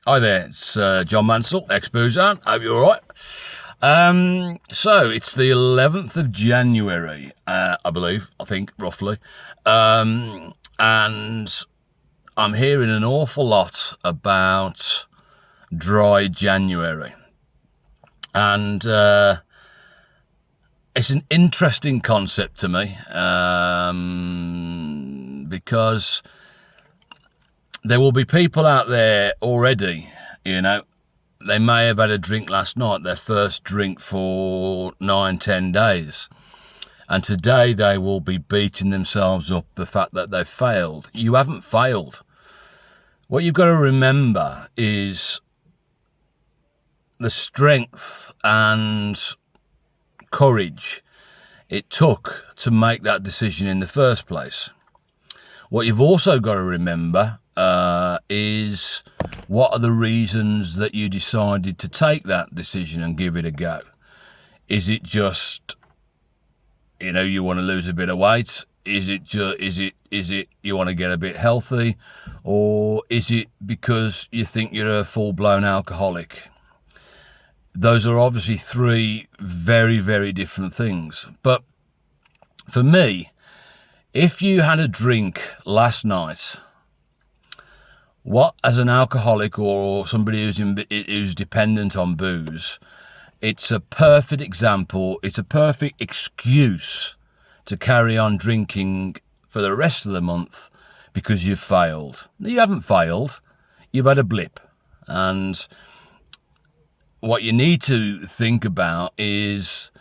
Hi there, it's John Mansell, exboozehound. Hope you're all right. So it's the 11th of January, I think, roughly. And I'm hearing an awful lot about dry January. And it's an interesting concept to me because there will be people out there already, they may have had a drink last night, their first drink for 9-10 days. And today they will be beating themselves up the fact that they've failed. You haven't failed. What you've got to remember is the strength and courage it took to make that decision in the first place. What you've also got to remember is what are the reasons that you decided to take that decision and give it a go. Is it just, you want to lose a bit of weight? Is it you want to get a bit healthy? Or is it because you think you're a full-blown alcoholic? Those are obviously three very, very different things. But for me, if you had a drink last night, what, as an alcoholic or somebody who's dependent on booze, it's a perfect example, it's a perfect excuse to carry on drinking for the rest of the month because you've failed. You haven't failed, you've had a blip. And what you need to think about is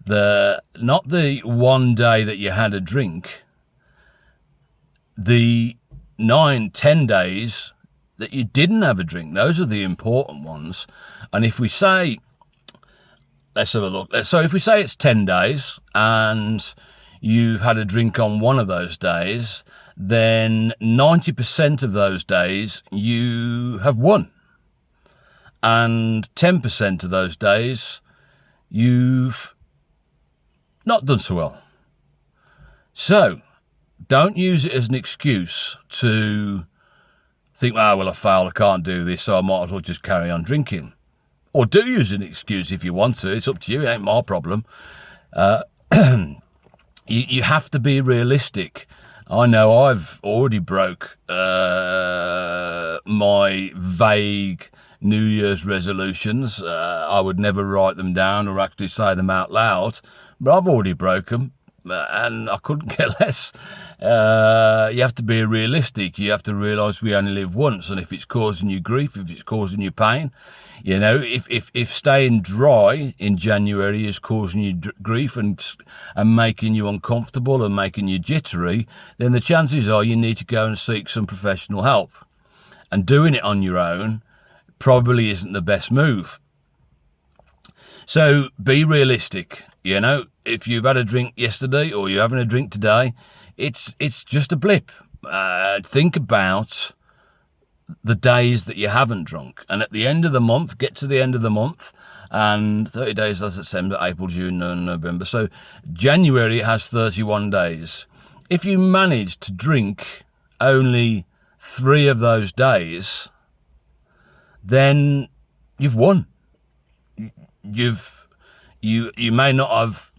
not the one day that you had a drink, the 9-10 days that you didn't have a drink. Those are the important ones. And if we say, let's have a look. So if we say it's 10 days and you've had a drink on one of those days, then 90% of those days you have won. And 10% of those days you've not done so well. So don't use it as an excuse to think, I failed, I can't do this, so I might as well just carry on drinking. Or do use an excuse if you want to. It's up to you, it ain't my problem. You have to be realistic. I know I've already broke my vague New Year's resolutions. I would never write them down or actually say them out loud, but I've already broke them. And I couldn't care less. You have to be realistic. You have to realise we only live once, and if it's causing you grief, if it's causing you pain, if staying dry in January is causing you grief and making you uncomfortable and making you jittery, then the chances are you need to go and seek some professional help. And doing it on your own probably isn't the best move. So be realistic. If you've had a drink yesterday or you're having a drink today, it's just a blip. Think about the days that you haven't drunk. And at the end of the month, get to the end of the month, and 30 days as September, April, June, and November. So January has 31 days. If you manage to drink only 3 of those days, then you've won. You may not have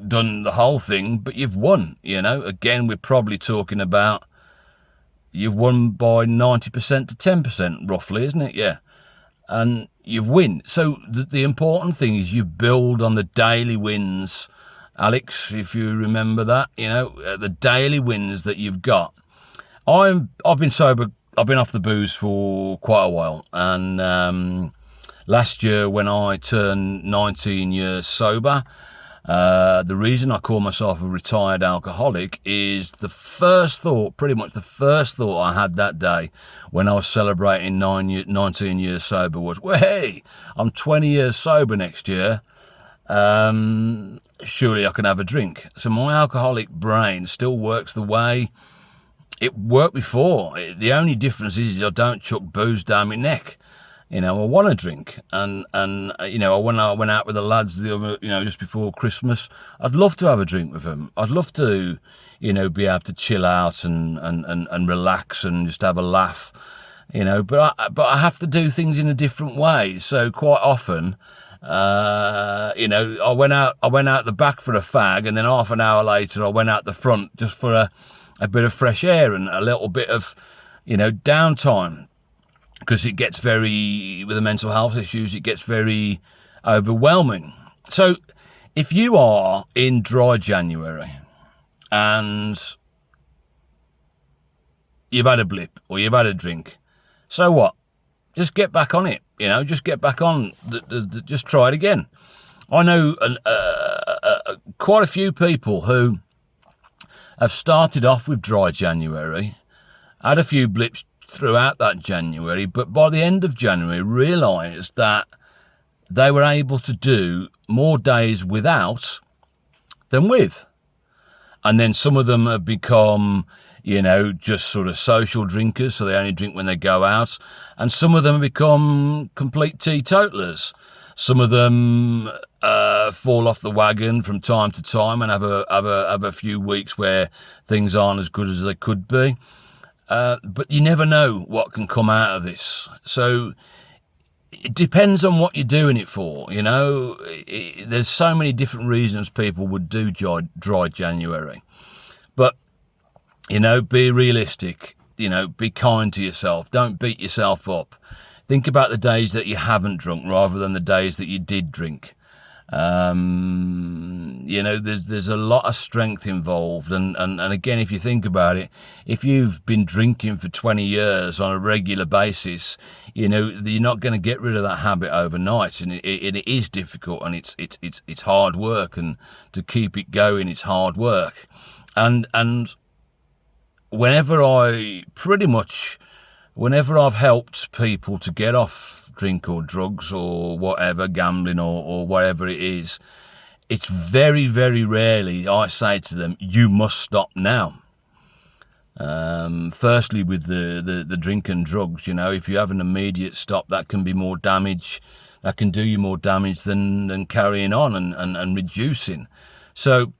done the whole thing, but you've won. Again, we're probably talking about you've won by 90% to 10% roughly, isn't it? Yeah. And you've win. So the important thing is you build on the daily wins, Alex, if you remember that, the daily wins that you've got. I've been sober, I've been off the booze for quite a while, and last year, when I turned 19 years sober, the reason I call myself a retired alcoholic is pretty much the first thought I had that day when I was celebrating 19 years sober was, well, hey, I'm 20 years sober next year. Surely I can have a drink. So my alcoholic brain still works the way it worked before. The only difference is I don't chuck booze down my neck. I want to drink, and when I went out with the lads the other, just before Christmas, I'd love to have a drink with them. I'd love to, be able to chill out and relax and just have a laugh. But I have to do things in a different way. So quite often, I went out the back for a fag, and then half an hour later I went out the front just for a bit of fresh air and a little bit of, downtime, because it gets with the mental health issues, it gets very overwhelming. So if you are in dry January and you've had a blip or you've had a drink, so what? Just get back on it, just get back on, just try it again. I know quite a few people who have started off with dry January, had a few blips throughout that January, but by the end of January realised that they were able to do more days without than with. And then some of them have become, just sort of social drinkers, so they only drink when they go out. And some of them have become complete teetotalers. Some of them fall off the wagon from time to time and have a few weeks where things aren't as good as they could be. But you never know what can come out of this. So it depends on what you're doing it for, There's so many different reasons people would do dry January. But, be realistic, be kind to yourself. Don't beat yourself up. Think about the days that you haven't drunk rather than the days that you did drink. There's a lot of strength involved. And again, if you think about it, if you've been drinking for 20 years on a regular basis, you're not going to get rid of that habit overnight. And it is difficult, and it's hard work, and to keep it going, it's hard work. And whenever I've helped people to get off drink or drugs or whatever, gambling or whatever it is, it's very, very rarely I say to them, you must stop now. Firstly, with the drink and drugs, if you have an immediate stop, that can be more damage, that can do you more damage than carrying on and reducing. So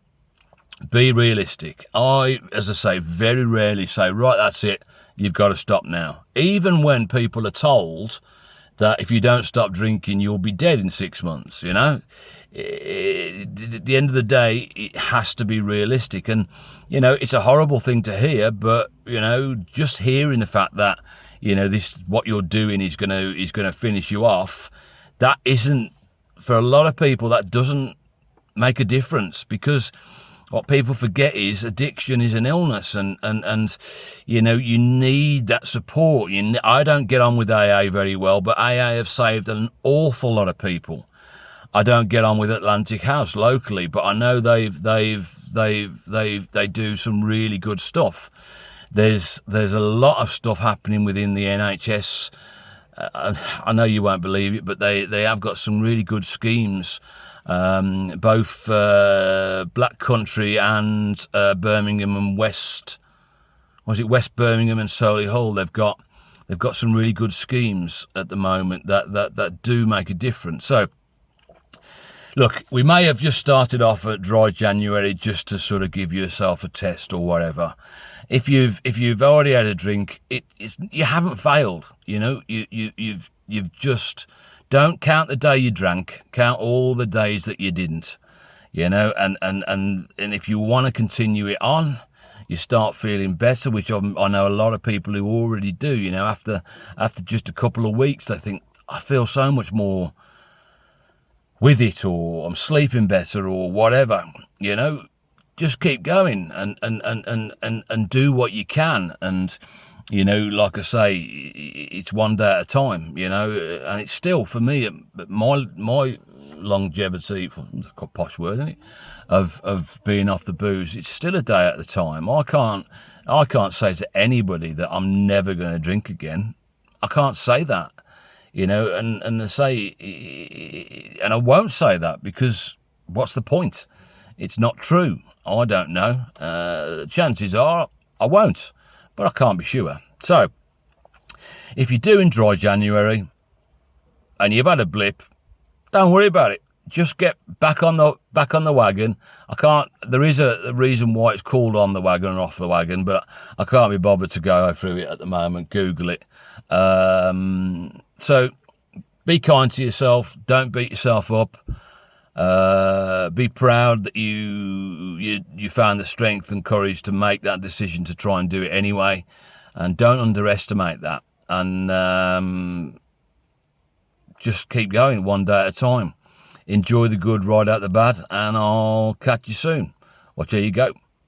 be realistic. As I say, very rarely say, right, that's it, you've got to stop now. Even when people are told that if you don't stop drinking, you'll be dead in 6 months, At the end of the day, it has to be realistic. And, it's a horrible thing to hear, but, just hearing the fact that, what you're doing is going to finish you off, that isn't, for a lot of people, that doesn't make a difference, because what people forget is addiction is an illness, and you need that support. I don't get on with AA very well, but AA have saved an awful lot of people. I don't get on with Atlantic House locally, but I know they do some really good stuff. There's a lot of stuff happening within the NHS. I know you won't believe it, but they have got some really good schemes. Both Black Country and Birmingham and West Birmingham and Solihull, they've got some really good schemes at the moment that do make a difference. So look, we may have just started off at dry January just to sort of give yourself a test or whatever. If you've already had a drink, you haven't failed. You've just, don't count the day you drank, count all the days that you didn't, and if you want to continue it on, you start feeling better, which I know a lot of people who already do, after just a couple of weeks, they think, I feel so much more with it, or I'm sleeping better, or whatever, just keep going and do what you can. And, like I say, it's one day at a time, and it's still, for me, my longevity, it's got a posh word, isn't it, of being off the booze, it's still a day at a time. I can't say to anybody that I'm never going to drink again. I can't say that, and I say, and I won't say that, because what's the point? It's not true. I don't know. Chances are I won't, but I can't be sure. So, if you're doing dry January and you've had a blip, don't worry about it. just get back on the wagon. I can't. There is a reason why it's called On the Wagon and Off the Wagon, but I can't be bothered to go through it at the moment. Google it. So be kind to yourself. Don't beat yourself up. Be proud that you found the strength and courage to make that decision to try and do it anyway, and don't underestimate that. And just keep going one day at a time. Enjoy the good, ride out the bad, and I'll catch you soon. Watch how you go.